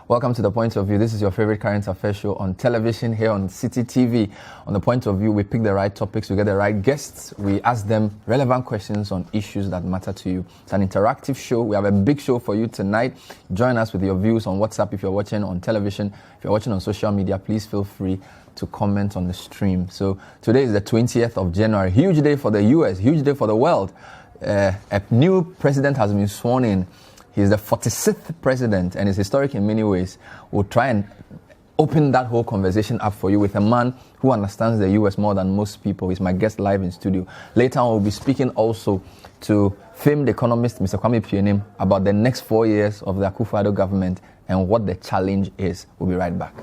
Welcome to The Point of View. This is your favorite current affairs show on television here on City TV. On The Point of View, we pick the right topics, we get the right guests, we ask them relevant questions on issues that matter to you. It's an interactive show. We have a big show for you tonight. Join us with your views on WhatsApp if you're watching on television. If you're watching on social media, please feel free to comment on the stream. So today is the 20th of January. Huge day for the US, huge day for the world. A new president has been sworn in. He's the 46th president and is historic in many ways. We'll try and open that whole conversation up for you with a man who understands the US more than most people. He's my guest live in studio. Later on, we'll be speaking also to famed economist Mr. Kwame Pianim about the next 4 years of the Akufo-Addo government and what the challenge is. We'll be right back.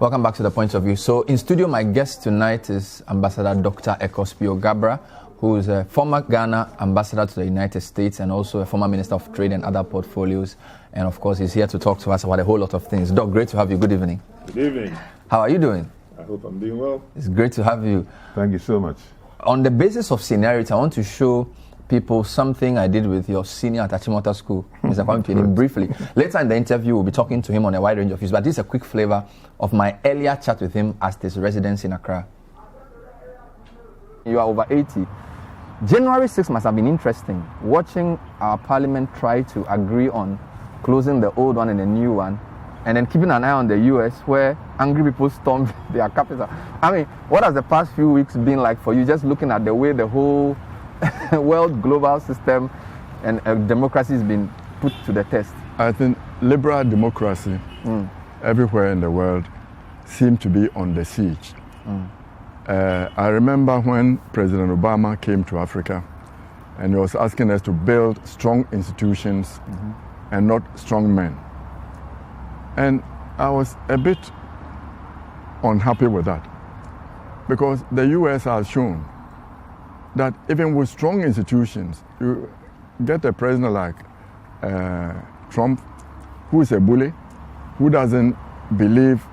Welcome back to The Point of View. So in studio, my guest tonight is Ambassador Dr. Gabra, who is a former Ghana ambassador to the United States and also a former Minister of Trade and other portfolios. And of course, he's here to talk to us about a whole lot of things. Doc, great to have you. Good evening. Good evening. How are you doing? I hope I'm doing well. It's great to have you. Thank you so much. On the basis of seniority, I want to show people something I did with your senior at Achimota School, Mr. Kwame Pianim, briefly. Later in the interview, we'll be talking to him on a wide range of issues, but this is a quick flavor of my earlier chat with him at his residence in Accra. You are over 80. January 6 must have been interesting, watching our parliament try to agree on closing the old one and the new one, and then keeping an eye on the US, where angry people stormed their capital. I mean, what has the past few weeks been like for you, just looking at the way the whole world global system and democracy has been put to the test? I think liberal democracy everywhere in the world seem to be on the siege. I remember when President Obama came to Africa and he was asking us to build strong institutions and not strong men. And I was a bit unhappy with that because the US has shown that even with strong institutions, you get a president like Trump, who is a bully, who doesn't believe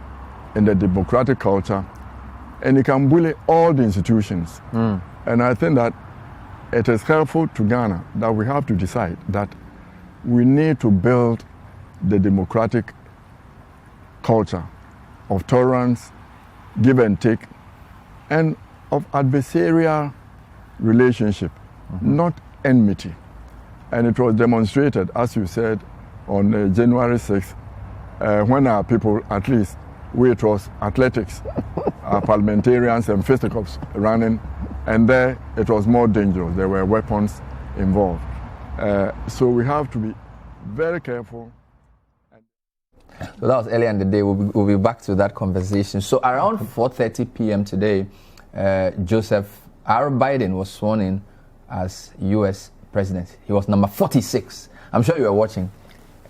in the democratic culture, and he can bully all the institutions. And I think that it is helpful to Ghana that we have to decide that we need to build the democratic culture of tolerance, give and take, and of adversarial relationship, not enmity. And it was demonstrated, as you said, on January 6th, when our people, at least, it was athletics, our parliamentarians and fisticuffs running, and there it was more dangerous. There were weapons involved. So we have to be very careful. So that was earlier in the day. We'll be back to that conversation. So around 4:30 p.m. today, Joseph R. Biden was sworn in as U.S. president. He was number 46. I'm sure you were watching.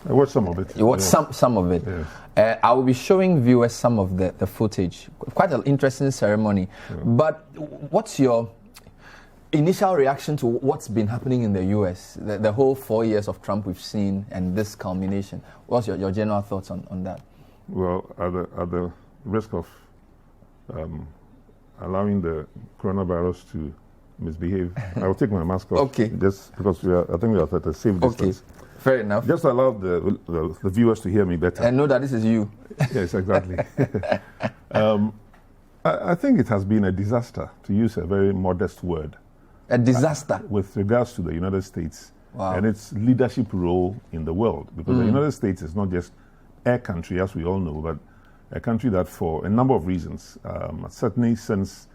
I watched some of it. You watched some of it. Yes. I will be showing viewers some of the footage. Quite an interesting ceremony. But what's your initial reaction to what's been happening in the U.S., the whole 4 years of Trump we've seen and this culmination? What's your general thoughts on that? Well, at the risk of allowing the coronavirus to misbehave, I will take my mask off. Okay. Just because I think we are at a safe distance. Okay. Fair enough. Just allow the viewers to hear me better. And know that this is you. Yes, exactly. I think it has been a disaster, to use a very modest word. A disaster? With regards to the United States and its leadership role in the world. Because the United States is not just a country, as we all know, but a country that for a number of reasons, certainly since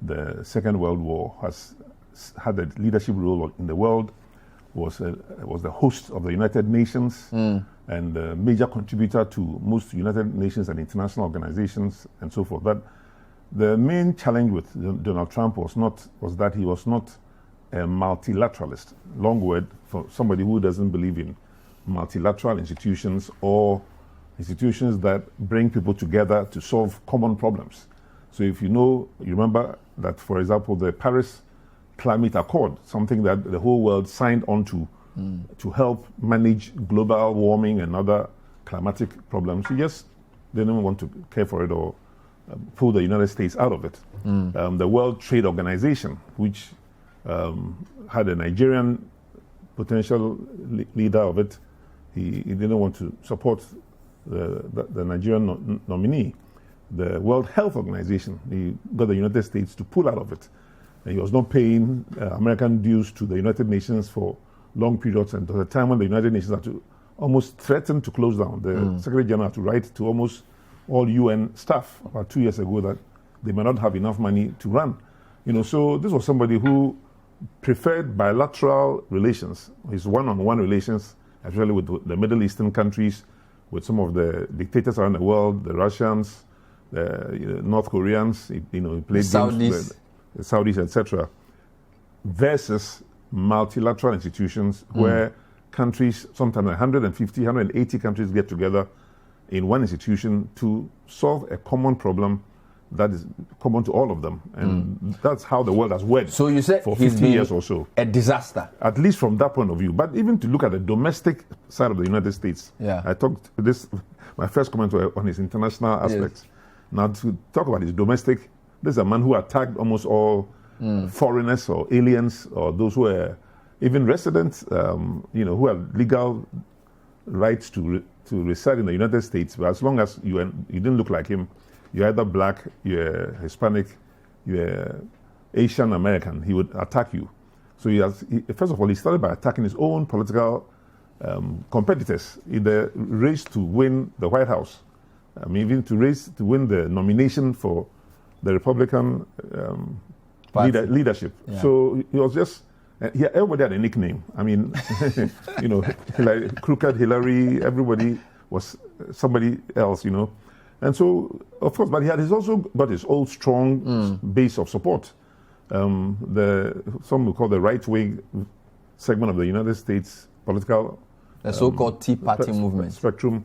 the Second World War, has had a leadership role in the world, was the host of the United Nations and a major contributor to most United Nations and international organizations and so forth. But the main challenge with Donald Trump was that he was not a multilateralist. Long word for somebody who doesn't believe in multilateral institutions or institutions that bring people together to solve common problems. So if you remember that, for example, the Paris Climate Accord, something that the whole world signed on to help manage global warming and other climatic problems. He just They didn't want to care for it or pull the United States out of it. The World Trade Organization, which had a Nigerian potential leader of it, he didn't want to support the Nigerian nominee. The World Health Organization, he got the United States to pull out of it. And he was not paying American dues to the United Nations for long periods, and there was a time when the United Nations had to almost threaten to close down. The Secretary General had to write to almost all UN staff about 2 years ago that they might not have enough money to run. So this was somebody who preferred bilateral relations, his one-on-one relations, actually with the Middle Eastern countries, with some of the dictators around the world, the Russians, the North Koreans, he played games, the Saudis, etc., versus multilateral institutions where countries, sometimes 150, 180 countries get together in one institution to solve a common problem that is common to all of them. And that's how the world has worked. So you said for 50 years or so. A disaster. At least from that point of view. But even to look at the domestic side of the United States, I talked this, my first comment was on his international aspects. Yes. Now to talk about his domestic, this is a man who attacked almost all foreigners or aliens or those who were even residents, who had legal rights to reside in the United States. But as long as you didn't look like him, you're either black, you're Hispanic, you're Asian American, he would attack you. So first of all, he started by attacking his own political competitors in the race to win the White House. Even to win the nomination for the Republican leadership. Yeah. So he was just, everybody had a nickname. Crooked Hillary, everybody was somebody else, And so, of course, but he had also got his old strong base of support. Some would call the right-wing segment of the United States political... The so-called Tea Party movement. Spectrum,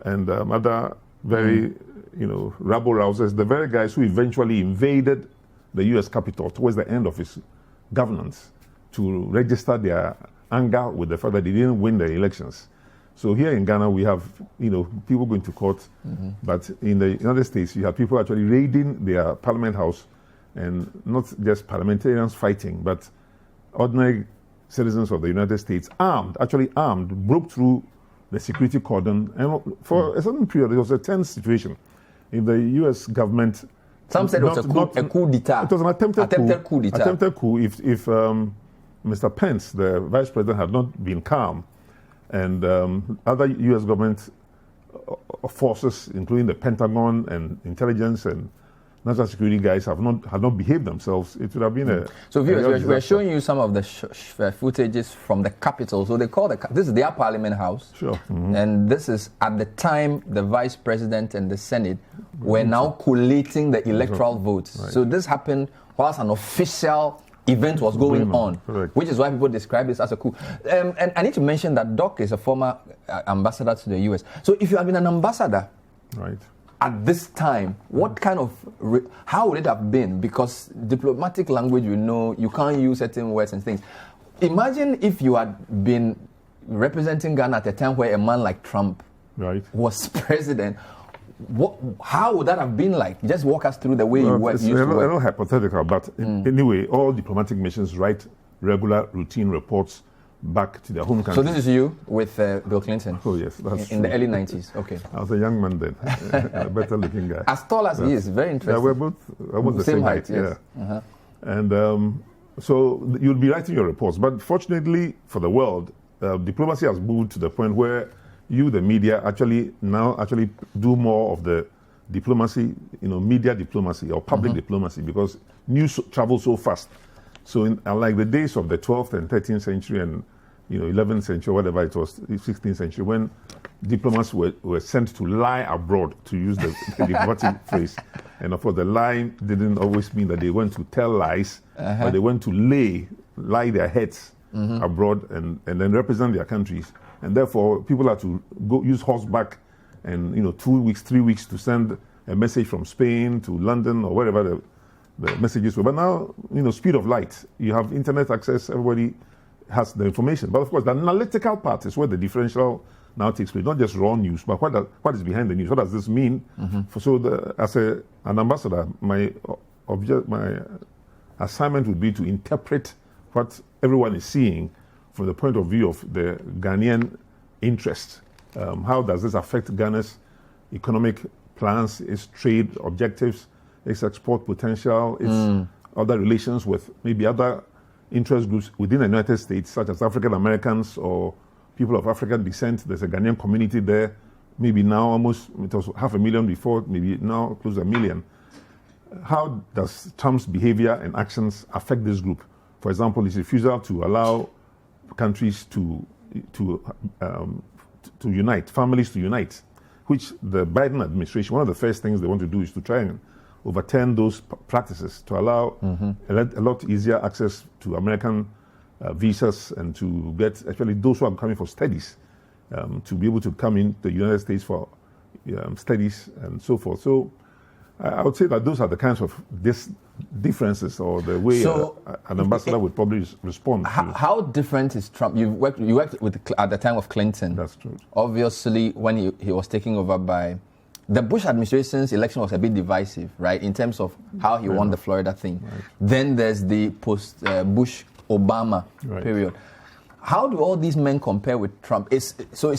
and other very, rabble-rousers, the very guys who eventually invaded the U.S. Capitol towards the end of his governance to register their anger with the fact that they didn't win the elections. So here in Ghana, we have, people going to court, but in the United States, you have people actually raiding their parliament house, and not just parliamentarians fighting, but ordinary citizens of the United States, actually armed, broke through the security cordon, and for a certain period, it was a tense situation. In the U.S. government... Some said it was a coup d'etat. It was an attempted coup d'etat. Attempted coup if Mr. Pence, the vice president, had not been calm, and other U.S. government forces, including the Pentagon and intelligence and national security guys, had not behaved themselves, it would have been a... So viewers, we're showing you some of the footages from the Capitol. So they call this is their Parliament House. Sure. And this is at the time the Vice President and the Senate were now collating the electoral votes. Right. So this happened whilst an official event was going on, which is why people describe this as a coup. And I need to mention that Doc is a former ambassador to the US. So if you have been an ambassador, right, at this time, what kind of, how would it have been? Because diplomatic language, you can't use certain words and things. Imagine if you had been representing Ghana at a time where a man like Trump was president. How would that have been like? Just walk us through the way you work. It's a little hypothetical, but anyway, all diplomatic missions write regular routine reports back to their home country. So this is you with Bill Clinton? Oh yes, that's in the early 90s. Okay. I was a young man then, a better looking guy. As tall as he is, very interesting. Yeah, we're both almost the same height. Yes. Yeah. And so you'll be writing your reports, but fortunately for the world, diplomacy has moved to the point where you, the media, actually do more of the diplomacy, media diplomacy or public diplomacy, because news travels so fast. So unlike the days of the 12th and 13th century and 11th century, whatever it was, 16th century, when diplomats were sent to lie abroad, to use the diplomatic phrase. And of course, the lie didn't always mean that they went to tell lies, but they went to lie their heads abroad and then represent their countries. And therefore, people had to go use horseback and 2 weeks, 3 weeks to send a message from Spain to London or wherever the messages were. But now, speed of light. You have internet access. Everybody has the information. But of course, the analytical part is where the differential now takes place. Not just raw news, but what is behind the news? What does this mean? As an ambassador, my assignment would be to interpret what everyone is seeing from the point of view of the Ghanaian interest. How does this affect Ghana's economic plans, its trade objectives, its export potential, its other relations with maybe other interest groups within the United States, such as African Americans or people of African descent? There's a Ghanaian community there. Maybe now it was 500,000 before, maybe now close to 1 million. How does Trump's behavior and actions affect this group? For example, his refusal to allow countries to unite, families to unite, which the Biden administration, one of the first things they want to do is to try and overturn those practices to allow a lot easier access to American visas and to get, especially those who are coming for studies, to be able to come in the United States for studies and so forth. So I would say that those are the kinds of differences or the way an ambassador would probably respond. How different is Trump? You worked with at the time of Clinton. That's true. Obviously, when he was taken over by the Bush administration's election was a bit divisive, right, in terms of how he won the Florida thing. Right. Then there's the post-Bush-Obama period. How do all these men compare with Trump? Is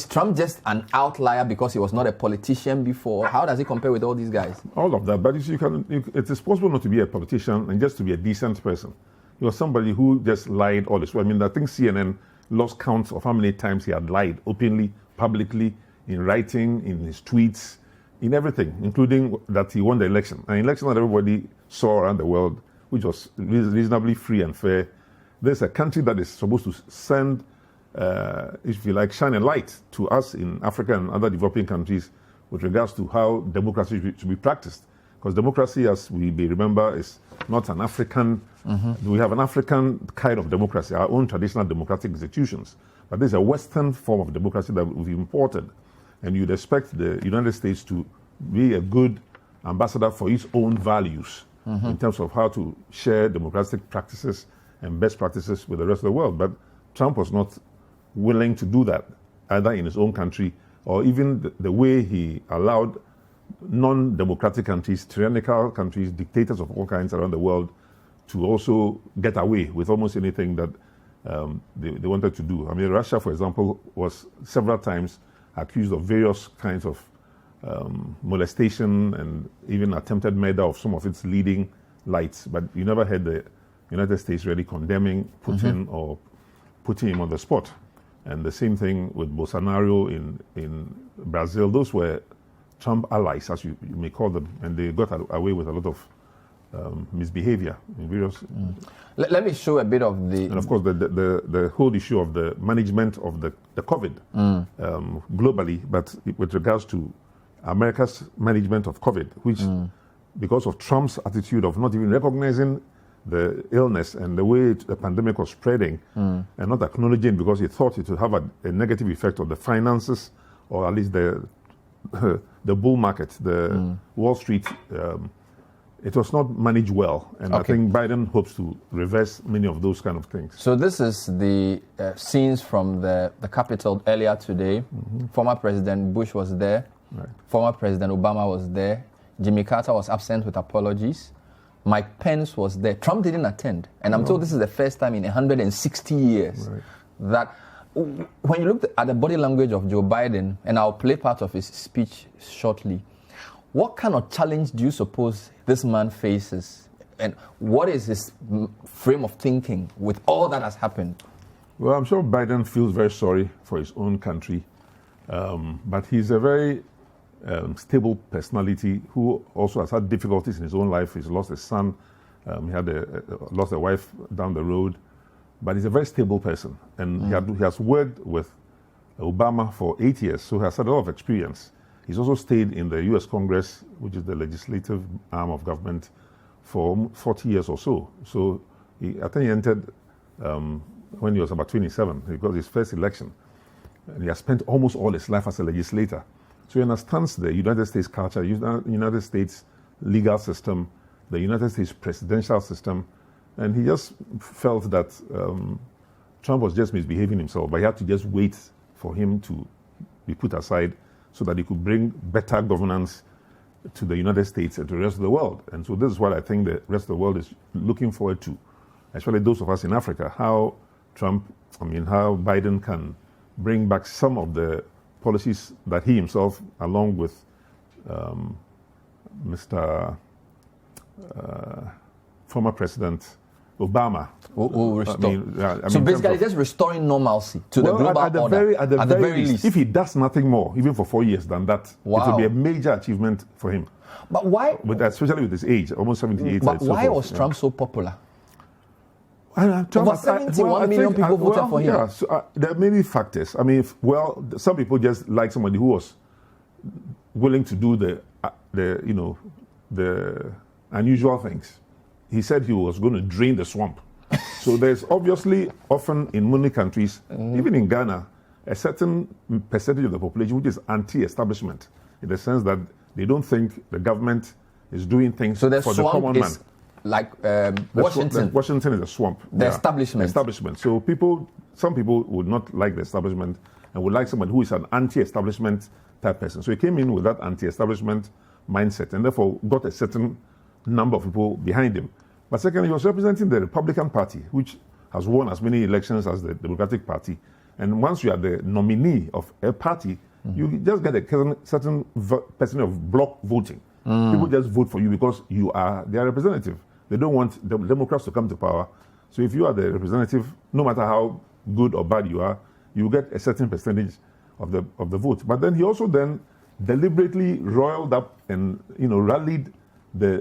Trump just an outlier because he was not a politician before? How does he compare with all these guys? All of that. But it is possible not to be a politician and just to be a decent person. He was somebody who just lied all this way. I mean, I think CNN lost count of how many times he had lied openly, publicly, in writing, in his tweets, in everything, including that he won the election. An election that everybody saw around the world, which was reasonably free and fair. There's a country that is supposed to send, if you like, shine a light to us in Africa and other developing countries with regards to how democracy should be practiced. Because democracy, as we may remember, is not an African, we have an African kind of democracy, our own traditional democratic institutions. But there's a Western form of democracy that we've imported. And you'd expect the United States to be a good ambassador for its own values in terms of how to share democratic practices and best practices with the rest of the world. But Trump was not willing to do that, either in his own country or even the way he allowed non-democratic countries, tyrannical countries, dictators of all kinds around the world to also get away with almost anything that they wanted to do. I mean, Russia, for example, was several times accused of various kinds of molestation and even attempted murder of some of its leading lights, but you never heard the United States really condemning Putin or putting him on the spot. And the same thing with Bolsonaro in Brazil. Those were Trump allies, as you may call them, and they got away with a lot of misbehavior in various... Let me show a bit of the... And of course, the whole issue of the management of the COVID globally, but with regards to America's management of COVID, which, because of Trump's attitude of not even recognizing the illness and the way the pandemic was spreading and not acknowledging because he thought it would have a negative effect on the finances or at least the bull market, the Wall Street, it was not managed well. And I think Biden hopes to reverse many of those kind of things. So this is the scenes from the Capitol earlier today. Former President Bush was there. Right. Former President Obama was there. Jimmy Carter was absent with apologies. Mike Pence was there. Trump didn't attend. And I'm told this is the first time in 160 years that when you look at the body language of Joe Biden, and I'll play part of his speech shortly, what kind of challenge do you suppose this man faces? And what is his frame of thinking with all that has happened? Well, I'm sure Biden feels very sorry for his own country. But he's a very stable personality who also has had difficulties in his own life. He's lost a son. He had lost a wife down the road. But he's a very stable person. And he has worked with Obama for 8 years, so he has had a lot of experience. He's also stayed in the U.S. Congress, which is the legislative arm of government, for 40 years or so. So I think he entered when he was about 27. He got his first election. And he has spent almost all his life as a legislator. So he understands the United States culture, United States legal system, the United States presidential system. And he just felt that Trump was just misbehaving himself, but he had to just wait for him to be put aside so that he could bring better governance to the United States and to the rest of the world. And so this is what I think the rest of the world is looking forward to, especially those of us in Africa, how Biden can bring back some of the policies that he himself, along with Mr. Former President Obama. So basically just restoring normalcy to the global order. At the very least. If he does nothing more, even for 4 years than that, it will be a major achievement for him. But why? Especially with his age, almost 78. But why was Trump so popular? Trump, over 71 million people voted for him. Yeah, so, there are many factors. I mean, some people just like somebody who was willing to do the unusual things. He said he was going to drain the swamp. So there's obviously often in many countries, even in Ghana, a certain percentage of the population which is anti-establishment, in the sense that they don't think the government is doing things for the common man. Like Washington. Washington is a swamp. The establishment. So some people would not like the establishment and would like someone who is an anti-establishment type person. So he came in with that anti-establishment mindset and therefore got a certain number of people behind him. But secondly, he was representing the Republican Party, which has won as many elections as the Democratic Party. And once you are the nominee of a party, you just get a certain percentage of block voting. People just vote for you because you are their representative. They don't want the Democrats to come to power. So if you are the representative, no matter how good or bad you are, you get a certain percentage of the vote. But then he also deliberately roiled up and rallied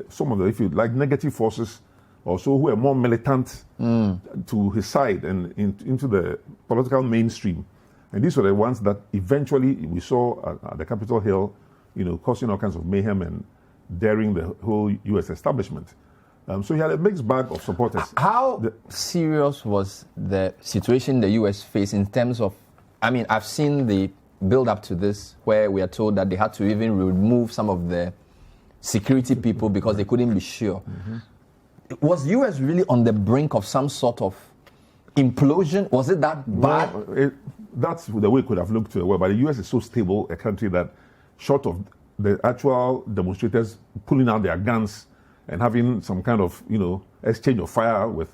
some of the, if you like, negative forces also who are more militant to his side and into the political mainstream. And these were the ones that eventually we saw at the Capitol Hill, causing all kinds of mayhem and daring the whole U.S. establishment. So he had a mixed bag of supporters. How serious was the situation the U.S. faced in terms of, I've seen the build up to this where we are told that they had to even remove some of the security people because they couldn't be sure. Was U.S. really on the brink of some sort of implosion? Was it that bad? Well, that's the way it could have looked to the world. But the U.S. is so stable a country that, short of the actual demonstrators pulling out their guns and having some kind of, exchange of fire with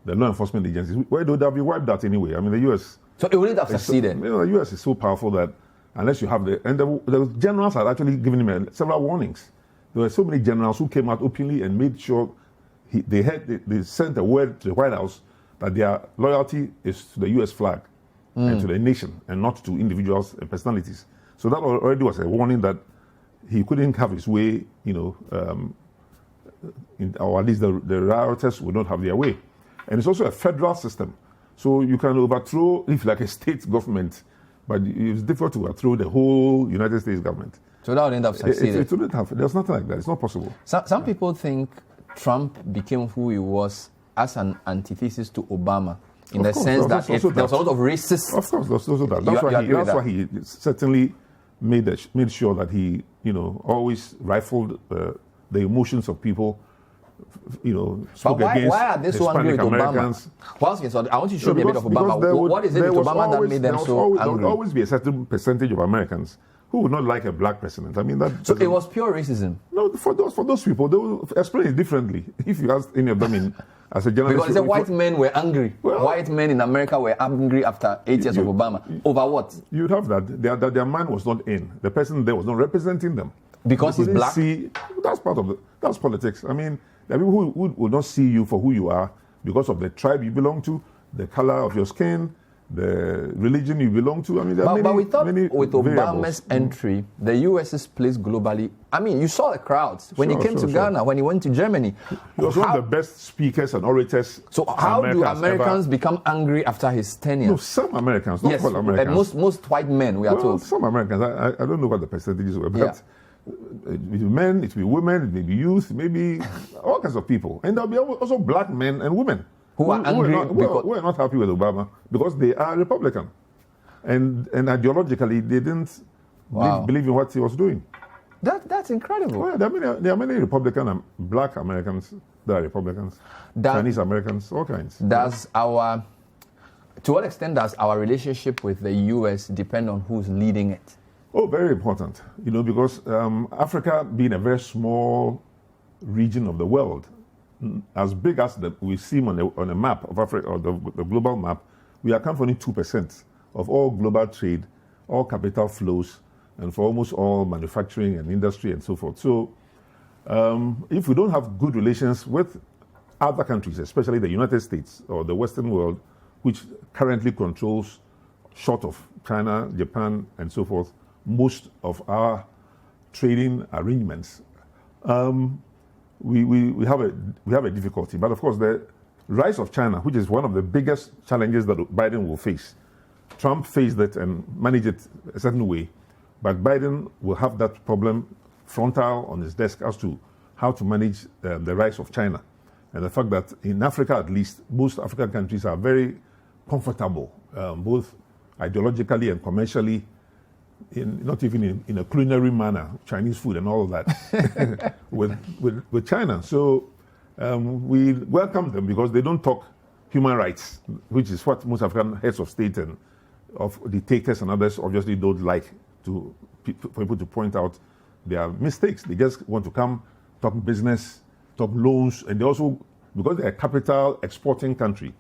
the law enforcement agencies, where would have been wiped out anyway? The U.S. So it wouldn't have succeeded. The U.S. is so powerful that unless you have the generals had actually given him several warnings. There were so many generals who came out openly and made sure they sent a word to the White House that their loyalty is to the U.S. flag and to the nation and not to individuals and personalities. So that already was a warning that he couldn't have his way, or at least the rioters would not have their way. And it's also a federal system. So you can overthrow, if like a state government, but it's difficult to overthrow the whole United States government. So that wouldn't have succeeded. It wouldn't have. There's nothing like that. It's not possible. Some people think Trump became who he was as an antithesis to Obama, in the sense that there was a lot of racist. Of course, there's also that. That's why he certainly made sure that he, always rifled the emotions of people. Spoke against why are they so angry with Americans. Obama? I want you to show me a bit of Obama. What is it with Obama that made them so angry? There would always be a certain percentage of Americans who would not like a black president. So it was pure racism? No, for those people, they will explain it differently. If you ask any of them as a journalist... Because the white men were angry. White men in America were angry after 8 years of Obama. Over what? You'd have that. Their man was not in. The person there was not representing them. Because he's black? That's politics. There are people who would not see you for who you are because of the tribe you belong to, the color of your skin, the religion you belong to. But we thought with Obama's variables. entry, the U.S.'s place globally, you saw the crowds when he came to Ghana, when he went to Germany. He was one of the best speakers and orators. So how do Americans become angry after his tenure? No, some Americans, not all Americans. Most white men, we are told. Some Americans, I don't know what the percentages were, but it will be men, it will be women, it may be youth, maybe all kinds of people. And there'll be also black men and women who are angry who are not happy with Obama because they are Republican. And ideologically, they didn't believe in what he was doing. That's incredible. Well, there are many Republican and black Americans that are Republicans, Chinese Americans, all kinds. To what extent does our relationship with the U.S. depend on who's leading it? Oh, very important. Because Africa being a very small region of the world, as big as we see on a map of Africa, or the global map, we account for only 2% of all global trade, all capital flows, and for almost all manufacturing and industry and so forth. So if we don't have good relations with other countries, especially the United States or the Western world, which currently controls, short of China, Japan, and so forth, most of our trading arrangements, we have a difficulty. But of course, the rise of China, which is one of the biggest challenges that Biden will face, Trump faced it and managed it a certain way, but Biden will have that problem frontal on his desk as to how to manage the rise of China. And the fact that in Africa, at least, most African countries are very comfortable, both ideologically and commercially, not even in a culinary manner, Chinese food and all of that, with China. So we welcome them because they don't talk human rights, which is what most African heads of state and of dictators and others obviously don't like for people to point out their mistakes. They just want to come, talk business, talk loans, and they also, because they're a capital exporting country,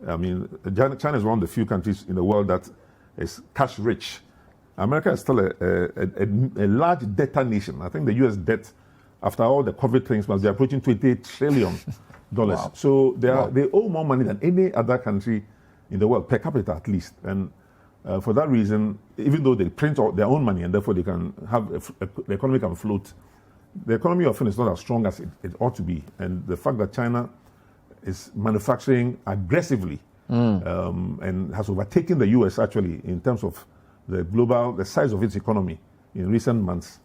I mean, China is one of the few countries in the world that is cash rich. America is still a large debtor nation. I think the U.S. debt, after all the COVID things, must be approaching $28 trillion. Wow. So they owe more money than any other country in the world, per capita at least. And for that reason, even though they print their own money and therefore they can have the economy can float, the economy often is not as strong as it ought to be. And the fact that China is manufacturing aggressively and has overtaken the U.S. actually in terms of the size of its economy in recent months,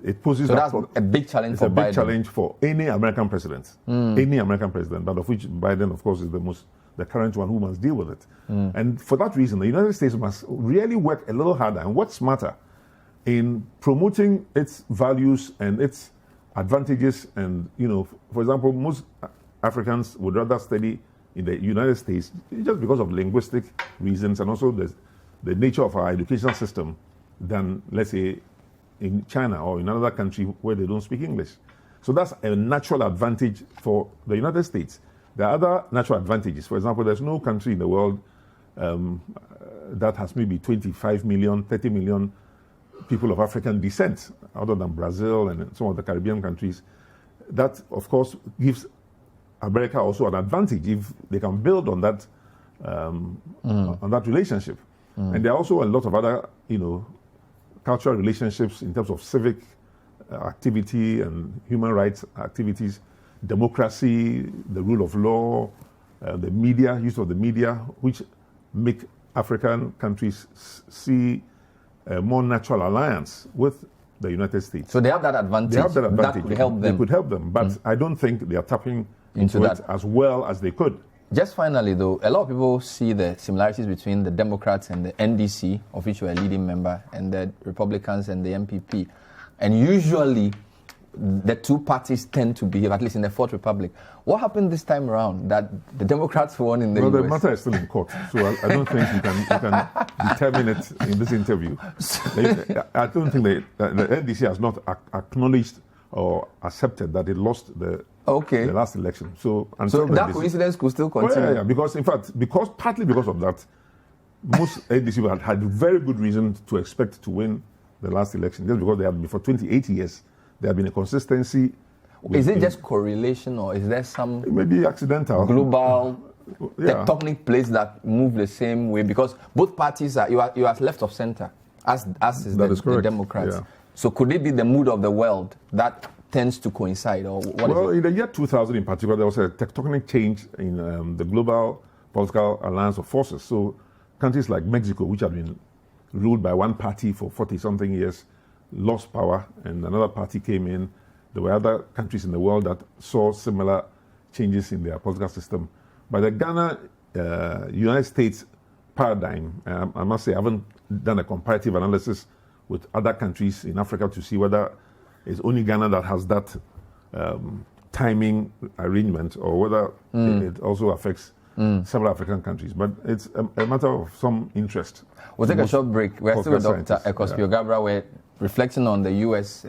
it poses that's a big challenge for Biden. It's a big challenge for any American president, but of which Biden, of course, is the current one who must deal with it. And for that reason, the United States must really work a little harder and work smarter in promoting its values and its advantages. And, for example, most Africans would rather study in the United States just because of linguistic reasons and also the nature of our educational system than, let's say, in China or in another country where they don't speak English. So that's a natural advantage for the United States. There are other natural advantages. For example, there's no country in the world that has maybe 25 million, 30 million people of African descent, other than Brazil and some of the Caribbean countries. That, of course, gives America also an advantage if they can build on that relationship. And there are also a lot of other, cultural relationships in terms of civic activity and human rights activities, democracy, the rule of law, the media, use of the media, which make African countries see a more natural alliance with the United States. So they have that advantage. They have that advantage. That could help them. They could help them, but I don't think they are tapping into it as well as they could. Just finally, though, a lot of people see the similarities between the Democrats and the NDC, of which you are a leading member, and the Republicans and the MPP. And usually, the two parties tend to behave, at least in the Fourth Republic. What happened this time around that the Democrats won in the US? Well, the matter is still in court, so I don't think you can determine it in this interview. I don't think the NDC has not acknowledged or accepted that it lost the last election. So that coincidence could still continue. Yeah, because partly because of that, most NDC had very good reason to expect to win the last election, just because they have been for 28 years. There have been a consistency. Is it just correlation, or is there some maybe accidental global tectonic plates that move the same way? Because both parties you are left of center, as is the Democrats. Yeah. So could it be the mood of the world that tends to coincide, or what? Well, in the year 2000 in particular, there was a tectonic change in the global political alliance of forces. So countries like Mexico, which had been ruled by one party for 40-something years, lost power, and another party came in. There were other countries in the world that saw similar changes in their political system. But the Ghana, United States paradigm, I must say, I haven't done a comparative analysis with other countries in Africa to see whether it's only Ghana that has that timing arrangement, or whether it also affects several African countries. But it's a matter of some interest. We'll take a short break. We're still with Dr. Ekospi-Ogabra. We're reflecting on the U.S.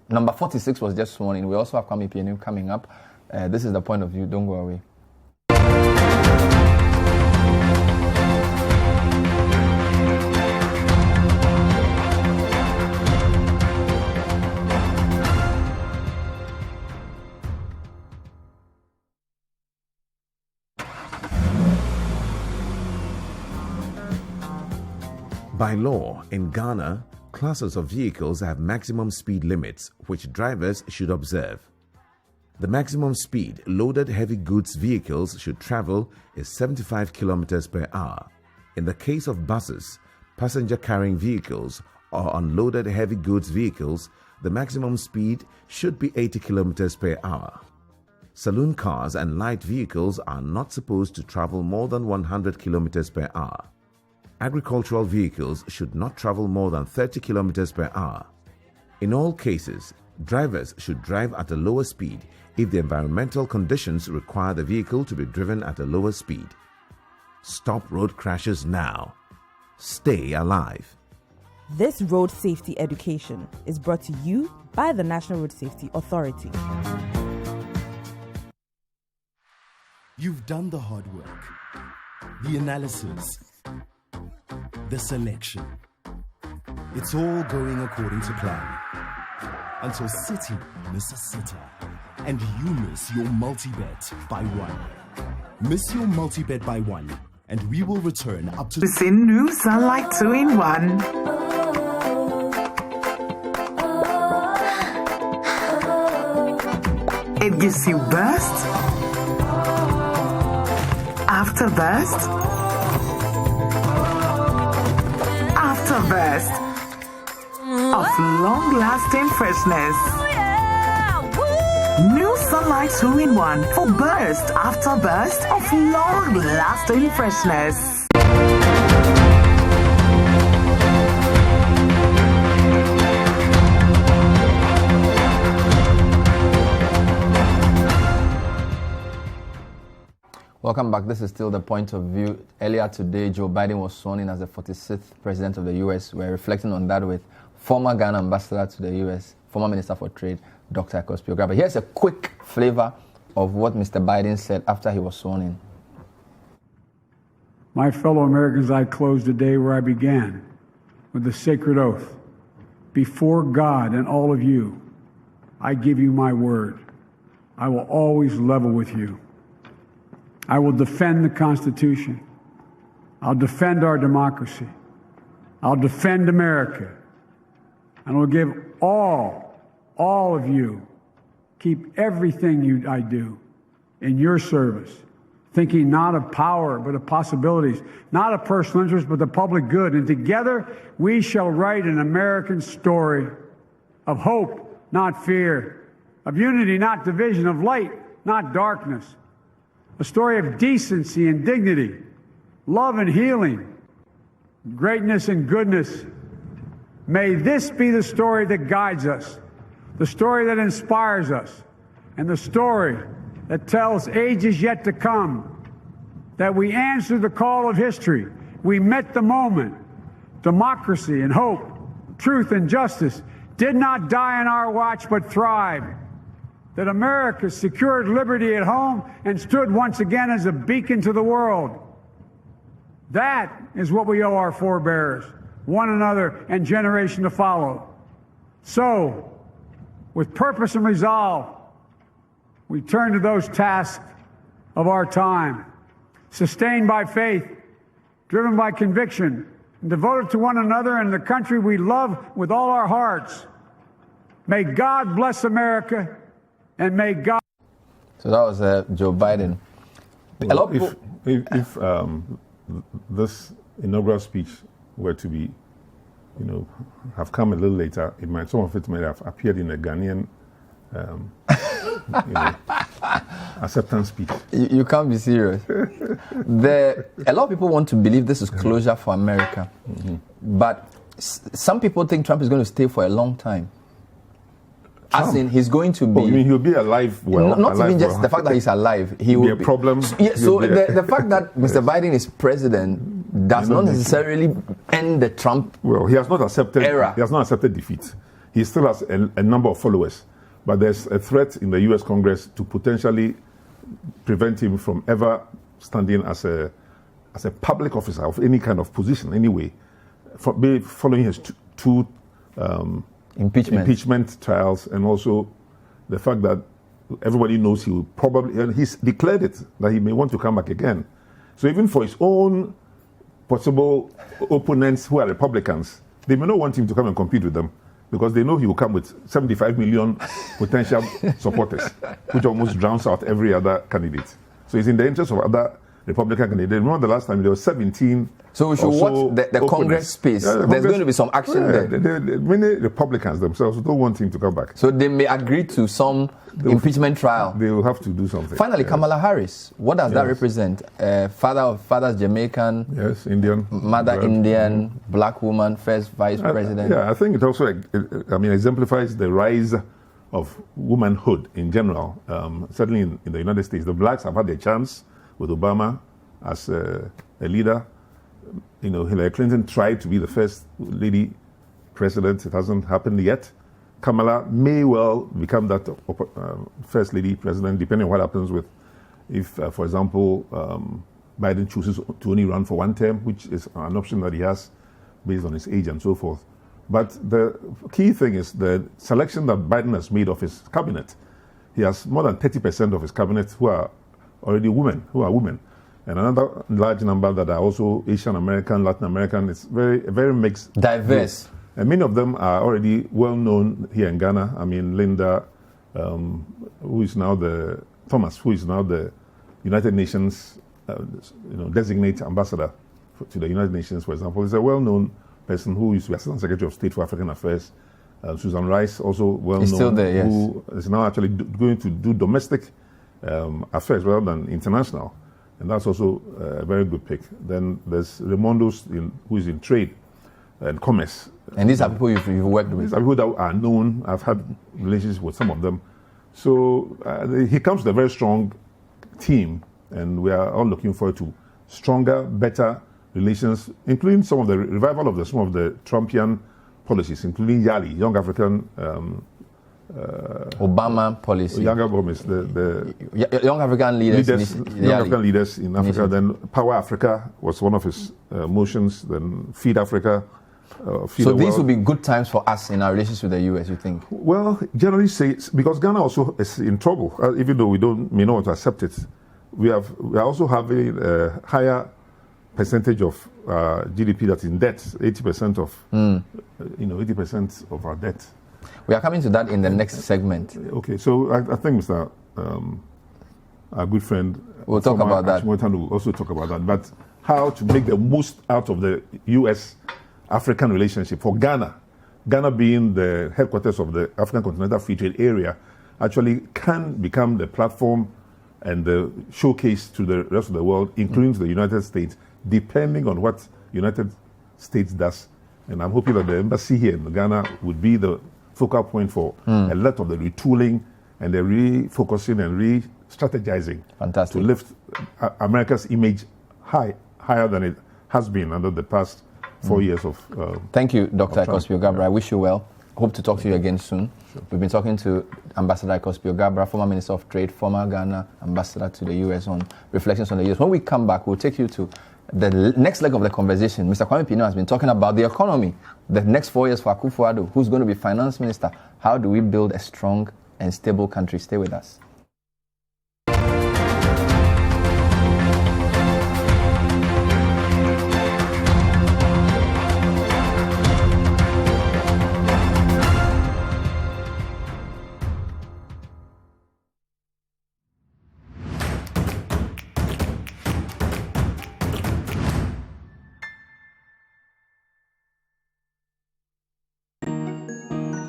Number 46 was just sworn in. We also have Kwame Pianim coming up. This is The Point of View. Don't go away. By law, in Ghana, classes of vehicles have maximum speed limits which drivers should observe. The maximum speed loaded heavy goods vehicles should travel is 75 kilometers per hour. In the case of buses, passenger carrying vehicles, or unloaded heavy goods vehicles, the maximum speed should be 80 kilometers per hour. Saloon cars and light vehicles are not supposed to travel more than 100 kilometers per hour. Agricultural vehicles should not travel more than 30 kilometers per hour. In all cases, drivers should drive at a lower speed if the environmental conditions require the vehicle to be driven at a lower speed. Stop road crashes now. Stay alive. This road safety education is brought to you by the National Road Safety Authority. You've done the hard work, the analysis, the selection. It's all going according to plan. Until City miss a sitter, and you miss your multi-bet by one. Miss your multi-bet by one, and we will return up to New Sunlight 2-in-1. It gives you burst after burst after burst of long-lasting freshness. New Sunlight 2-in-1 for burst after burst of long-lasting freshness. Welcome back. This is still The Point of View. Earlier today, Joe Biden was sworn in as the 46th president of the U.S. We're reflecting on that with former Ghana ambassador to the U.S., former Minister for Trade, Dr. Ekospi-Ogabra. Here's a quick flavor of what Mr. Biden said after he was sworn in. My fellow Americans, I close the day where I began, with the sacred oath. Before God and all of you, I give you my word. I will always level with you. I will defend the Constitution. I'll defend our democracy. I'll defend America. And I'll give all of you, keep everything I do in your service, thinking not of power, but of possibilities, not of personal interest, but the public good. And together we shall write an American story of hope, not fear, of unity, not division, of light, not darkness. A story of decency and dignity, love and healing, greatness and goodness. May this be the story that guides us, the story that inspires us, and the story that tells ages yet to come that we answered the call of history. We met the moment. Democracy and hope, truth and justice did not die on our watch but thrived. That America secured liberty at home and stood once again as a beacon to the world. That is what we owe our forebears, one another, and generation to follow. So, with purpose and resolve, we turn to those tasks of our time, sustained by faith, driven by conviction, and devoted to one another and the country we love with all our hearts. May God bless America. And may God. So that was Joe Biden. Well, a lot of people. If this inaugural speech were to be, have come a little later, some of it might have appeared in a Ghanaian, acceptance speech. You can't be serious. A lot of people want to believe this is closure for America, but some people think Trump is going to stay for a long time. As in, he's going to be. Oh, you mean he'll be alive? Well, not alive even just well. the fact that he's alive. He will be a problem. So the fact that Mr. Biden is president does not necessarily end the Trump. Well, he has not accepted era. He has not accepted defeat. He still has a number of followers, but there's a threat in the U.S. Congress to potentially prevent him from ever standing as a public officer of any kind of position, anyway, following his two impeachment trials, and also the fact that everybody knows he will probably, and he's declared it, that he may want to come back again. So even for his own possible opponents who are Republicans, they may not want him to come and compete with them because they know he will come with 75 million potential supporters, which almost drowns out every other candidate. So it's in the interest of other Republican candidates. Remember the last time there were 17. So we should watch the Congress space. There's going to be some action there. Many Republicans themselves don't want him to come back. So they may agree to some impeachment trial. They will have to do something. Finally, Kamala Harris. What does that represent? Father of fathers, Jamaican. Yes, Indian. Mother Indian, black woman, first vice president. I think it also, exemplifies the rise of womanhood in general. Certainly in the United States, the blacks have had their chance with Obama as a leader. Hillary Clinton tried to be the first lady president. It hasn't happened yet. Kamala may well become that first lady president, depending on what happens with, if, for example, Biden chooses to only run for one term, which is an option that he has based on his age and so forth. But the key thing is the selection that Biden has made of his cabinet. He has more than 30% of his cabinet who are already women, and another large number that are also Asian American, Latin American. It's very mixed, diverse, and many of them are already well known here in Ghana. I mean, Linda, who is now the United Nations designate ambassador to the United Nations, for example, is a well-known person who used to be Assistant Secretary of State for African Affairs. Susan Rice, also well-known, still there, yes. Who is now actually going to do domestic affairs rather than international, and that's also a very good pick. Then there's Raimondo, who is in trade and commerce. And these are people you've worked with? These are people that are known. I've had relationships with some of them. So he comes with a very strong team, and we are all looking forward to stronger, better relations, including some of the revival of some of the Trumpian policies, including YALI, Young African Obama policy. Younger Gomez, the Young African leaders. Young African leaders in Africa. Then Power Africa was one of his motions. Then Feed Africa. So these will be good times for us in our relations with the US, you think? Well, generally say, because Ghana also is in trouble, even though we may not want to accept it. We are also having a higher percentage of GDP that's in debt, 80% of 80% of our debt. We are coming to that in the next segment. Okay, so I think Mr. Our good friend, we'll talk about that. Will also talk about that. But how to make the most out of the U.S.-African relationship for Ghana. Ghana being the headquarters of the African Continental Free Trade Area, actually can become the platform and the showcase to the rest of the world, including to the United States, depending on what United States does. And I'm hoping that the embassy here in Ghana would be the focal point for a lot of the retooling and the refocusing and re-strategizing. Fantastic. To lift America's image higher than it has been under the past 4 years of Thank you, Dr. Akosua Gabra. I wish you well. Hope to talk to you again soon. Sure. We've been talking to Ambassador Akosua Gabra, former Minister of Trade, former Ghana ambassador to the U.S. on reflections on the U.S. When we come back, we'll take you to the next leg of the conversation. Mr. Kwame Pianim has been talking about the economy. The next 4 years for Akufo-Addo, who's going to be finance minister. How do we build a strong and stable country? Stay with us.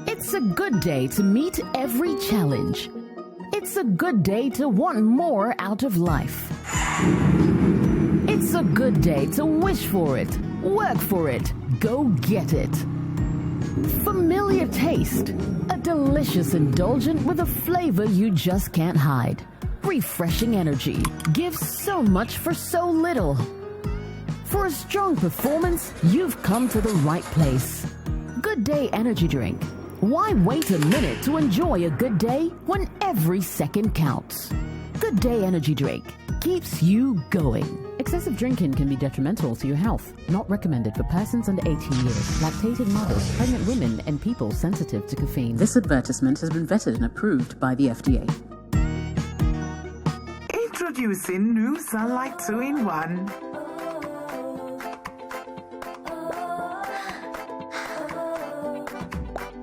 It's a good day to meet every challenge. It's a good day to want more out of life. It's a good day to wish for it, work for it, go get it. Familiar taste. A delicious indulgent with a flavor you just can't hide. Refreshing energy. Gives so much for so little. For a strong performance, you've come to the right place. Good Day Energy Drink. Why wait a minute to enjoy a good day when every second counts? Good Day Energy Drink keeps you going. Excessive drinking can be detrimental to your health. Not recommended for persons under 18 years, lactating mothers, pregnant women, and people sensitive to caffeine. This advertisement has been vetted and approved by the FDA. Introducing new Sunlight 2-in-1.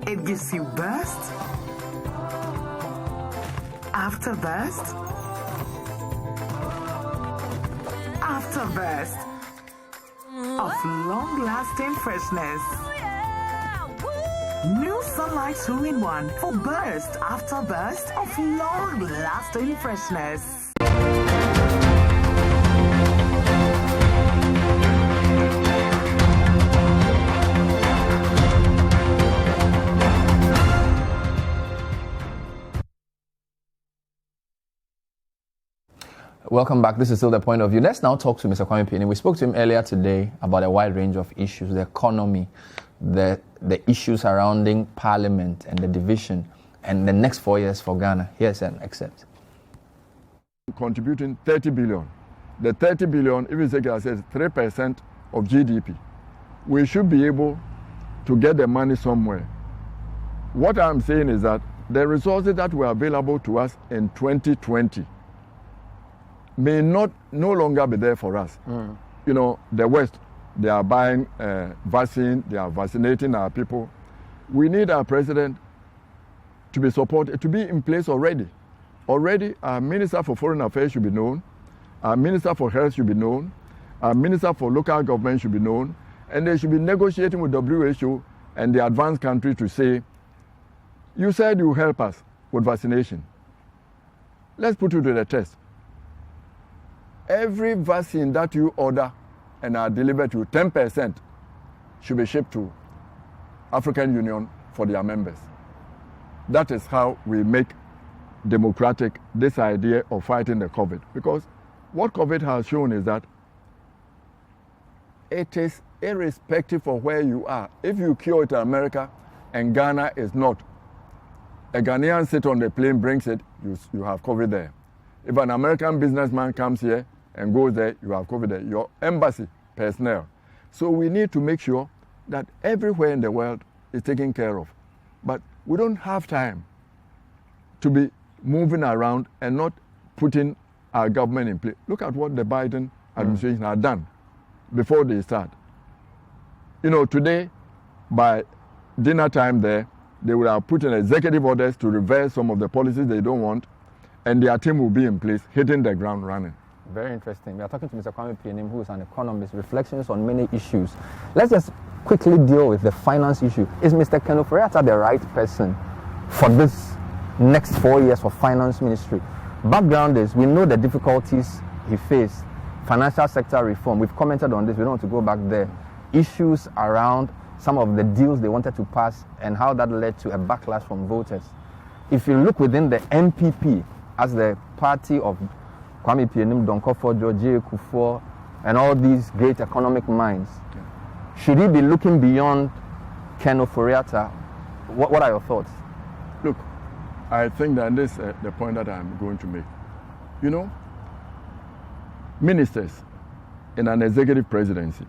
It gives you burst after burst after burst of long-lasting freshness. New Sunlight 2-in-1 for burst after burst of long-lasting freshness. Welcome back. This is still The Point of View. Let's now talk to Mr. Kwame Pianim. We spoke to him earlier today about a wide range of issues, the economy, the issues surrounding Parliament and the division, and the next 4 years for Ghana. Here's an excerpt. Contributing 30 billion. The 30 billion, if you take it as 3% of GDP, we should be able to get the money somewhere. What I'm saying is that the resources that were available to us in 2020 may no longer be there for us. You know, the West, they are buying vaccine, they are vaccinating our people. We need our president to be supported, to be in place already. Already, our Minister for Foreign Affairs should be known, our Minister for Health should be known, our Minister for Local Government should be known, and they should be negotiating with WHO and the advanced country to say, you said you help us with vaccination. Let's put it to the test. Every vaccine that you order and are delivered to, 10% should be shipped to African Union for their members. That is how we make democratic this idea of fighting the COVID. Because what COVID has shown is that it is irrespective of where you are. If you cure it in America and Ghana is not, a Ghanaian sits on the plane, brings it, you have COVID there. If an American businessman comes here and goes there, you have COVID there. Your embassy personnel. So we need to make sure that everywhere in the world is taken care of. But we don't have time to be moving around and not putting our government in place. Look at what the Biden administration had done before they start. You know, today, by dinner time there, they would have put in executive orders to reverse some of the policies they don't want, and their team will be in place, hitting the ground running. Very interesting. We are talking to Mr. Kwame Pianim, who is an economist, reflections on many issues. Let's just quickly deal with the finance issue. Is Mr. Ken Ofori-Atta the right person for this next 4 years for finance ministry? Background is, we know the difficulties he faced. Financial sector reform, we've commented on this, we don't want to go back there. Issues around some of the deals they wanted to pass and how that led to a backlash from voters. If you look within the MPP, as the party of Kwame Pianim, Donkofo, George Kufuor, and all these great economic minds, should he be looking beyond Ken Ofori-Atta? What are your thoughts? Look, I think that this is the point that I'm going to make. You know, ministers in an executive presidency,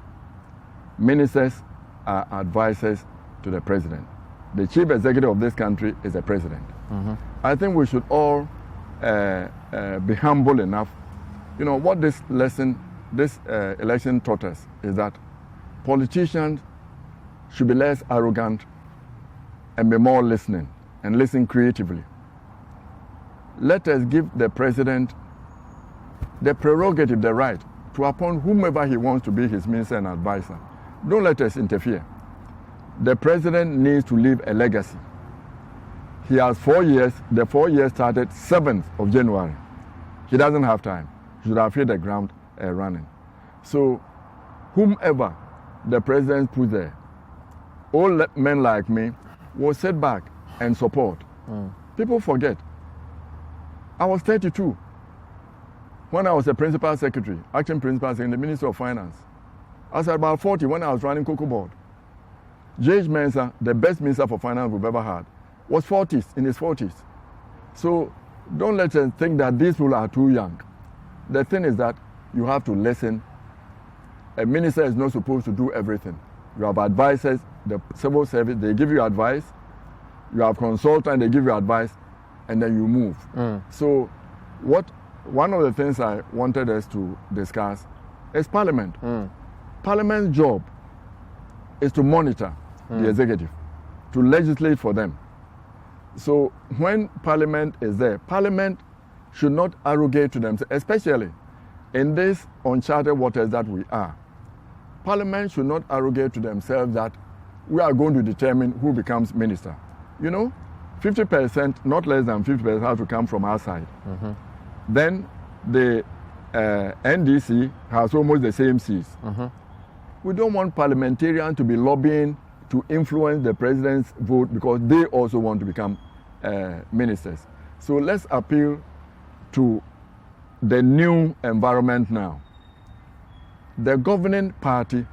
ministers are advisors to the president. The chief executive of this country is the president. I think we should all be humble enough. You know, what this election taught us is that politicians should be less arrogant and be more listening and listen creatively. Let us give the president the prerogative, the right, to appoint whomever he wants to be his minister and advisor. Don't let us interfere. The president needs to leave a legacy. He has 4 years. The 4 years started 7th of January. He doesn't have time. He should have hit the ground running. So whomever the president puts there, old men like me will sit back and support. People forget. I was 32 when I was a principal secretary, acting principal secretary in the Ministry of Finance. I was about 40 when I was running Cocoa Board. J.H. Mensah, the best minister for finance we've ever had, was in his 40s. So don't let us think that these people are too young. The thing is that you have to listen. A minister is not supposed to do everything. You have advisors, the civil service, they give you advice. You have consultants, they give you advice, and then you move. So one of the things I wanted us to discuss is Parliament. Parliament's job is to monitor the executive, to legislate for them. So when Parliament is there, Parliament should not arrogate to themselves, especially in this uncharted waters that we are. Parliament should not arrogate to themselves that we are going to determine who becomes minister. 50%, not less than 50% have to come from our side. Then the NDC has almost the same seats. We don't want parliamentarians to be lobbying to influence the president's vote because they also want to become ministers. So let's appeal to the new environment now. The governing party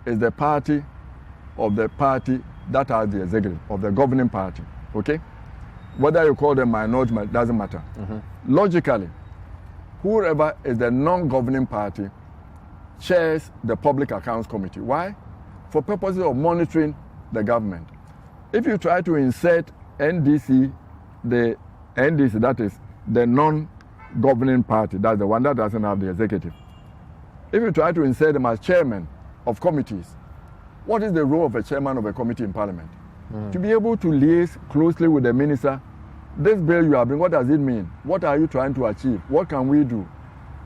is the party that has the executive, of the governing party, okay? Whether you call them minority, doesn't matter. Logically, whoever is the non-governing party chairs the Public Accounts Committee. Why? For purposes of monitoring the government. If you try to insert NDC, that is the non-governing party, that's the one that doesn't have the executive. If you try to insert them as chairman of committees, what is the role of a chairman of a committee in Parliament? To be able to liaise closely with the minister. This bill you are bringing, what does it mean? What are you trying to achieve? What can we do?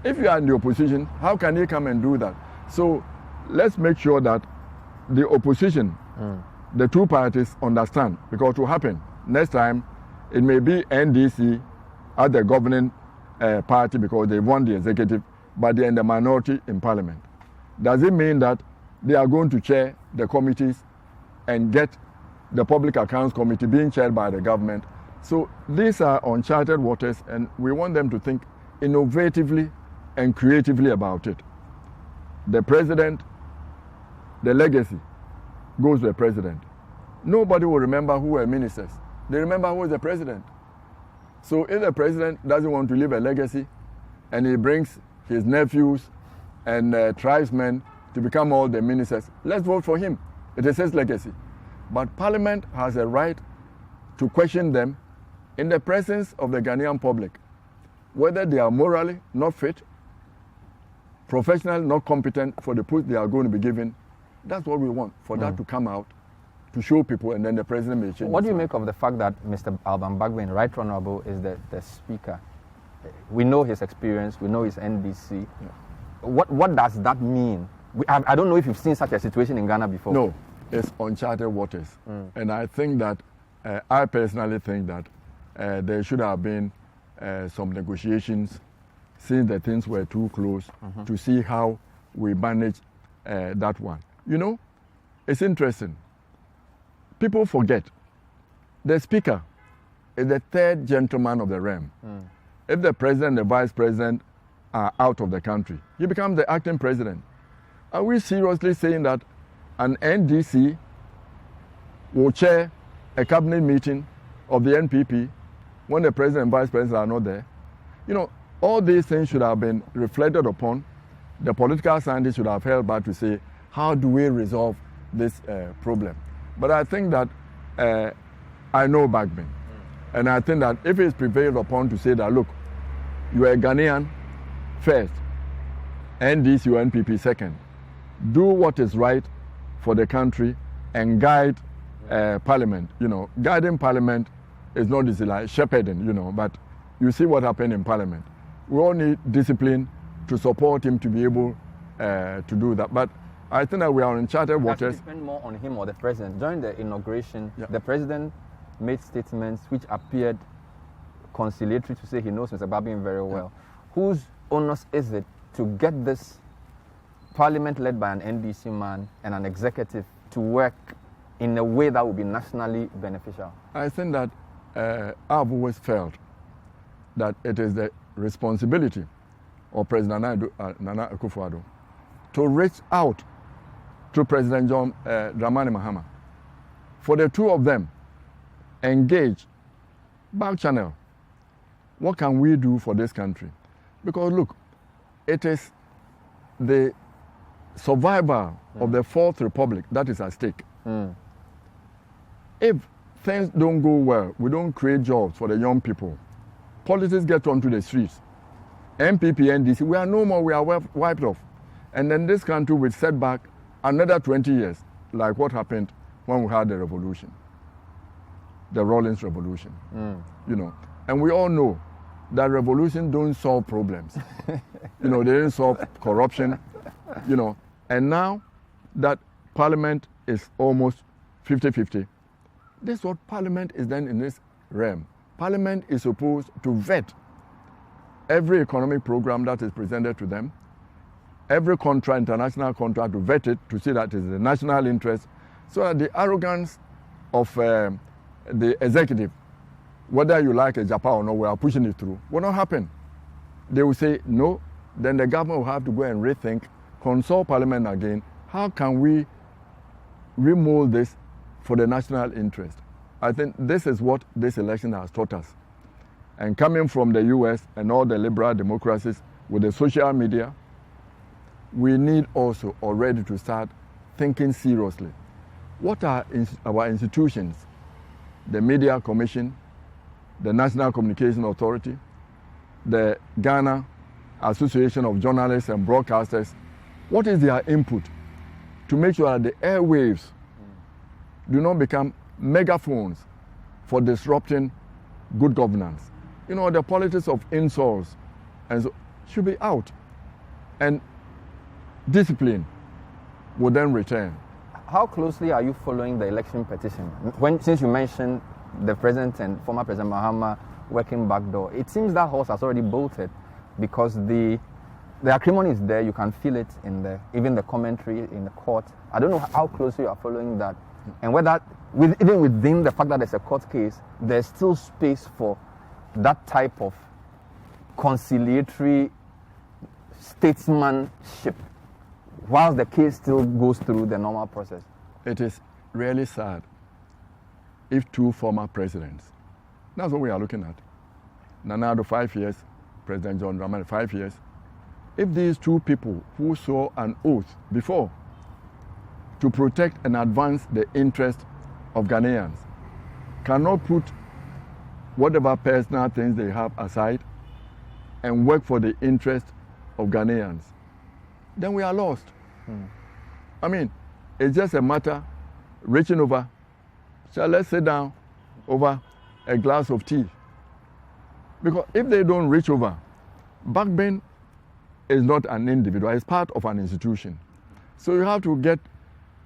If you are in the opposition, how can you come and do that? So let's make sure that the opposition, the two parties understand, because it will happen. Next time, it may be NDC as the governing party because they won the executive, but they're in the minority in Parliament. Does it mean that they are going to chair the committees and get the Public Accounts Committee being chaired by the government? So these are uncharted waters, and we want them to think innovatively and creatively about it. The president, the legacy goes to the president. Nobody will remember who were ministers. They remember who was the president. So if the president doesn't want to leave a legacy and he brings his nephews and tribesmen to become all the ministers, let's vote for him. It is his legacy. But Parliament has a right to question them in the presence of the Ghanaian public, whether they are morally not fit, professionally not competent for the post they are going to be given. That's what we want, for that to come out, to show people, and then the president may change. What do you make of the fact that Mr. Alban Bagbin, Right Honorable, is the speaker? We know his experience, we know his NDC. Yeah. What does that mean? I don't know if you've seen such a situation in Ghana before. No, it's uncharted waters. And I think that, I personally think that there should have been some negotiations since the things were too close to see how we manage that one. It's interesting. People forget the speaker is the third gentleman of the realm. If the president and the vice president are out of the country, he becomes the acting president. Are we seriously saying that an NDC will chair a cabinet meeting of the NPP when the president and vice president are not there? All these things should have been reflected upon. The political scientists should have held back to say, how do we resolve this problem? But I think that I know Bagbin. And I think that if it's prevailed upon to say that, look, you are a Ghanaian first, NDC or NPP second, do what is right for the country and guide Parliament. Guiding Parliament is not easy, like shepherding, but you see what happened in Parliament. We all need discipline to support him to be able to do that. But I think that we are in uncharted waters. It depends more on him or the president. During the inauguration, the president made statements which appeared conciliatory to say he knows Mr. Bagbin very well. Whose onus is it to get this Parliament led by an NDC man and an executive to work in a way that would be nationally beneficial? I think that I've always felt that it is the responsibility of President Nana Akufo-Addo to reach out to President John Dramani Mahama. For the two of them, engage, back channel. What can we do for this country? Because look, it is the survival of the Fourth Republic that is at stake. If things don't go well, we don't create jobs for the young people, politics get onto the streets, MPP, NDC, we are no more, we are wiped off. And then this country will set back another 20 years, like what happened when we had the revolution, the Rawlins Revolution, you know. And we all know that revolution don't solve problems. You know, they didn't solve corruption, you know. And now that Parliament is almost 50-50, this is what Parliament is done in this realm. Parliament is supposed to vet every economic program that is presented to them, every contract, international contract, to vet it, to see that it is the national interest, so that the arrogance of the executive, whether you like a Japan or not, we are pushing it through, will not happen. They will say no, then the government will have to go and rethink, consult Parliament again. How can we remold this for the national interest? I think this is what this election has taught us. And coming from the US and all the liberal democracies with the social media, we need also already to start thinking seriously. What are our institutions? The Media Commission, the National Communication Authority, the Ghana Association of Journalists and Broadcasters. What is their input to make sure that the airwaves do not become megaphones for disrupting good governance? You know, the politics of insults and so should be out, and discipline will then return. How closely are you following the election petition? Since you mentioned the president and former President Mahama working backdoor, it seems that horse has already bolted, because the acrimony is there. You can feel it in even the commentary in the court. I don't know how closely you are following that, and whether even within the fact that there's a court case, there's still space for that type of conciliatory statesmanship whilst the case still goes through the normal process. It is really sad if two former presidents, that's what we are looking at, Nana Addo 5 years, President John Dramani 5 years, if these two people who swore an oath before to protect and advance the interest of Ghanaians cannot put whatever personal things they have aside and work for the interest of Ghanaians, then we are lost. I mean, it's just a matter reaching over, so let's sit down over a glass of tea. Because if they don't reach over, backbone is not an individual, it's part of an institution. So you have to get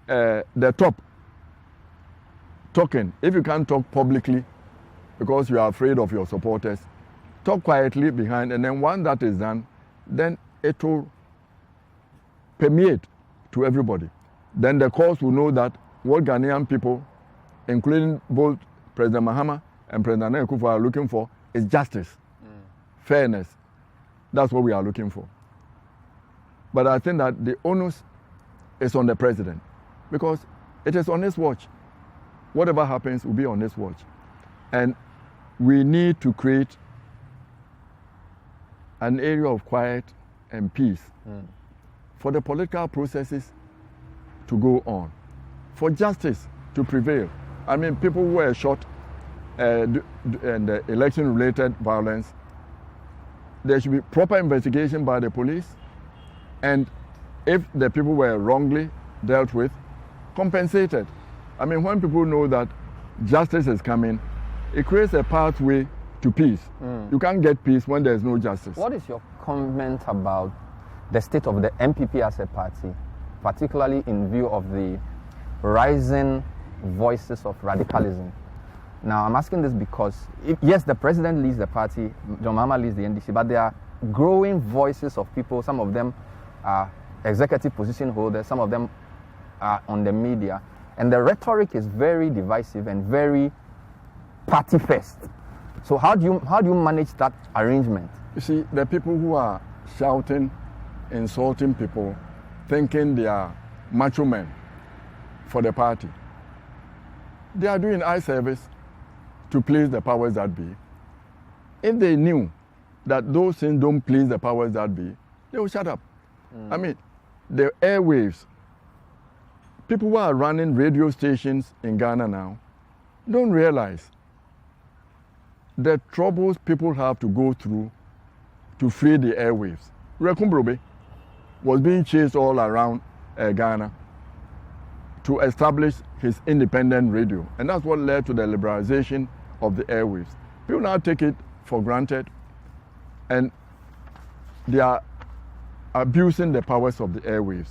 the top talking. If you can't talk publicly because you are afraid of your supporters, talk quietly behind, and then once that is done, then it will permeate to everybody. Then the courts will know that what Ghanaian people, including both President Mahama and President Nana Akufo, are looking for is justice, fairness. That's what we are looking for. But I think that the onus is on the president, because it is on his watch. Whatever happens will be on his watch. And we need to create an area of quiet and peace for the political processes to go on, for justice to prevail. I mean, people were shot and election-related violence. There should be proper investigation by the police, and if the people were wrongly dealt with, compensated. I mean, when people know that justice is coming, it creates a pathway to peace. You can't get peace when there's no justice. What is your comment about the state of the MPP as a party, particularly in view of the rising voices of radicalism? Now, I'm asking this because, yes, the president leads the party, John Mahama leads the NDC, but there are growing voices of people. Some of them are executive position holders, some of them are on the media, And the rhetoric is very divisive and very party first. So how do you manage that arrangement? You see, the people who are shouting, insulting people, thinking they are macho men for the party, they are doing eye service to please the powers that be. If they knew that those things don't please the powers that be, they will shut up. I mean, the airwaves, people who are running radio stations in Ghana now don't realize the troubles people have to go through to free the airwaves. Rekumbrobe was being chased all around Ghana to establish his independent radio. And that's what led to the liberalization of the airwaves. People now take it for granted and they are abusing the powers of the airwaves.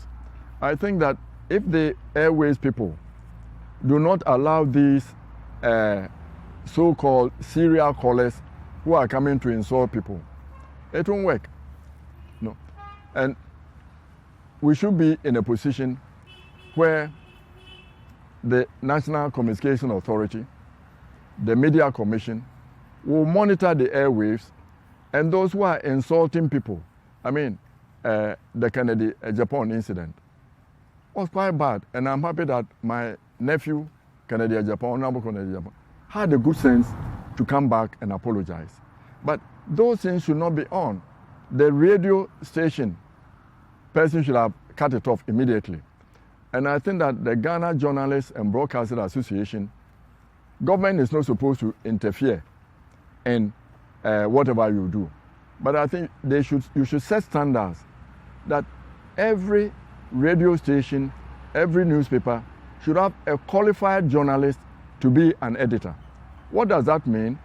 I think that if the airwaves people do not allow these so-called serial callers who are coming to insult people, it won't work. No. And we should be in a position where the National Communication Authority, the Media Commission, will monitor the airwaves and those who are insulting people. I mean, the Kennedy Japan incident was quite bad, and I'm happy that my nephew, Kennedy Japan, had the good sense to come back and apologize. But those things should not be on. The radio station person should have cut it off immediately. And I think that the Ghana Journalists and Broadcasters Association, government is not supposed to interfere in whatever you do. But I think you should set standards that every radio station, every newspaper should have a qualified journalist to be an editor. What does that mean?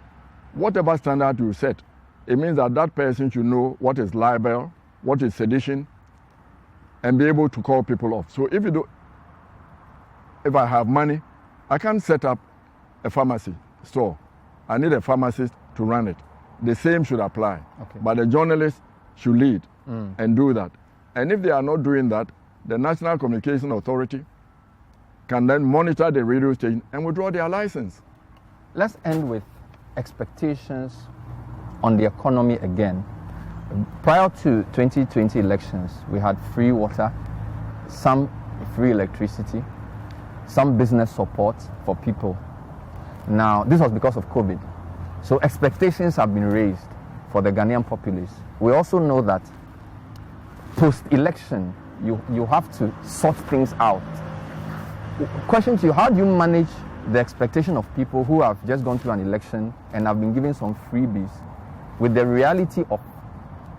Whatever standard you set, it means that that person should know what is libel, what is sedition, and be able to call people off. So if I have money, I can't set up a pharmacy store. I need a pharmacist to run it. The same should apply. Okay. But the journalists should lead and do that. And if they are not doing that, the National Communication Authority can then monitor the radio station and withdraw their license. Let's end with expectations on the economy again. Prior to 2020 elections, we had free water, some free electricity, some business support for people. Now, this was because of COVID. So expectations have been raised for the Ghanaian populace. We also know that post-election, you have to sort things out. Question to you, how do you manage the expectation of people who have just gone through an election and have been given some freebies with the reality of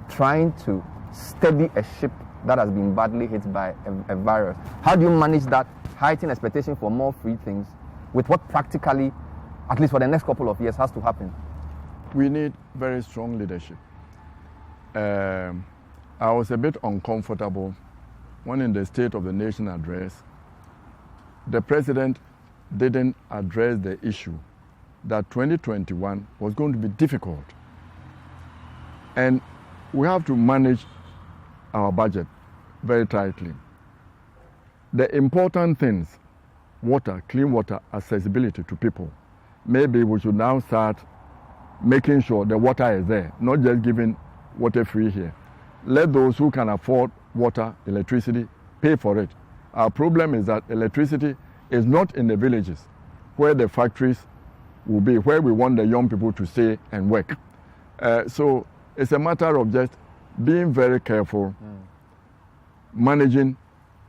trying to steady a ship that has been badly hit by a virus? How do you manage that heightened expectation for more free things with what practically, at least for the next couple of years, has to happen? We need very strong leadership. I was a bit uncomfortable when in the State of the Nation address, the president didn't address the issue that 2021 was going to be difficult. And we have to manage our budget very tightly. The important things, water, clean water, accessibility to people, maybe we should now start making sure the water is there, not just giving water free here. Let those who can afford water, electricity, pay for it. Our problem is that electricity is not in the villages where the factories will be, where we want the young people to stay and work. So it's a matter of just being very careful, managing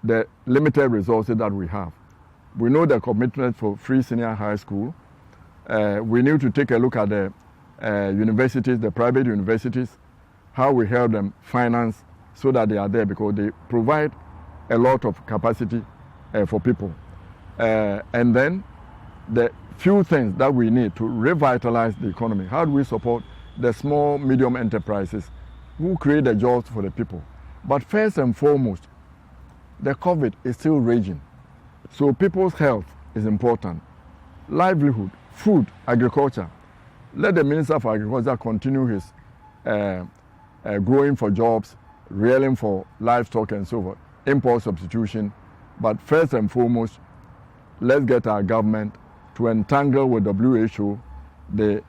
the limited resources that we have. We know the commitment for free senior high school. We need to take a look at the universities, the private universities, how we help them finance so that they are there, because they provide a lot of capacity for people. And then the few things that we need to revitalize the economy. How do we support the small, medium enterprises who create the jobs for the people? But first and foremost, the COVID is still raging. So people's health is important. Livelihood, food, agriculture. Let the Minister for Agriculture continue his growing for jobs, rearing for livestock and so forth, import substitution. But first and foremost, let's get our government to entangle with WHO, the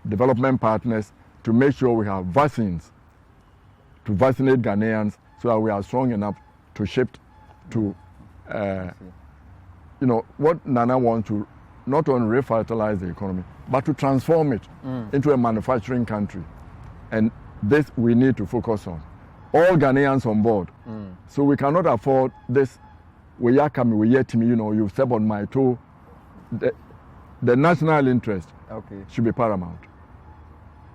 development partners, to make sure we have vaccines to vaccinate Ghanaians so that we are strong enough to shift to, what Nana wants to not only revitalize the economy, but to transform it into a manufacturing country. And this we need to focus on. All Ghanaians on board. So we cannot afford this, you step on my toe. The national interest should be paramount.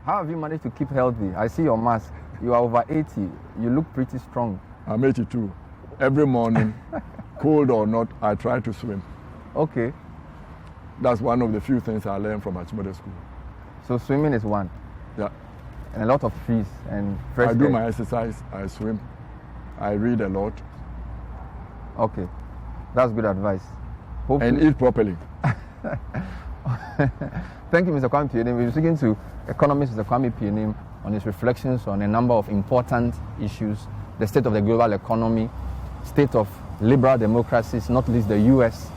How have you managed to keep healthy? I see your mask. You are over 80. You look pretty strong. I'm 82. Every morning, cold or not, I try to swim. Okay. That's one of the few things I learned from Achimota School. So swimming is one? Yeah. And a lot of trees and fresh air. I do my exercise, I swim, I read a lot. Okay. That's good advice. Hopefully. And eat properly. Thank you, Mr. Kwame Pianim. We're speaking to economist Mr. Kwame Pianim on his reflections on a number of important issues, the state of the global economy, state of liberal democracies, not least the US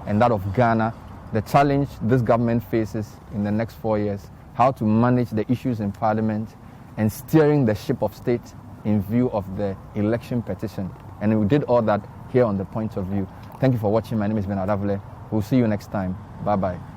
and that of Ghana, the challenge this government faces in the next 4 years, how to manage the issues in Parliament, and steering the ship of state in view of the election petition. And we did all that here on The Point of View. Thank you for watching. My name is Ben Adavule. We'll see you next time. Bye-bye.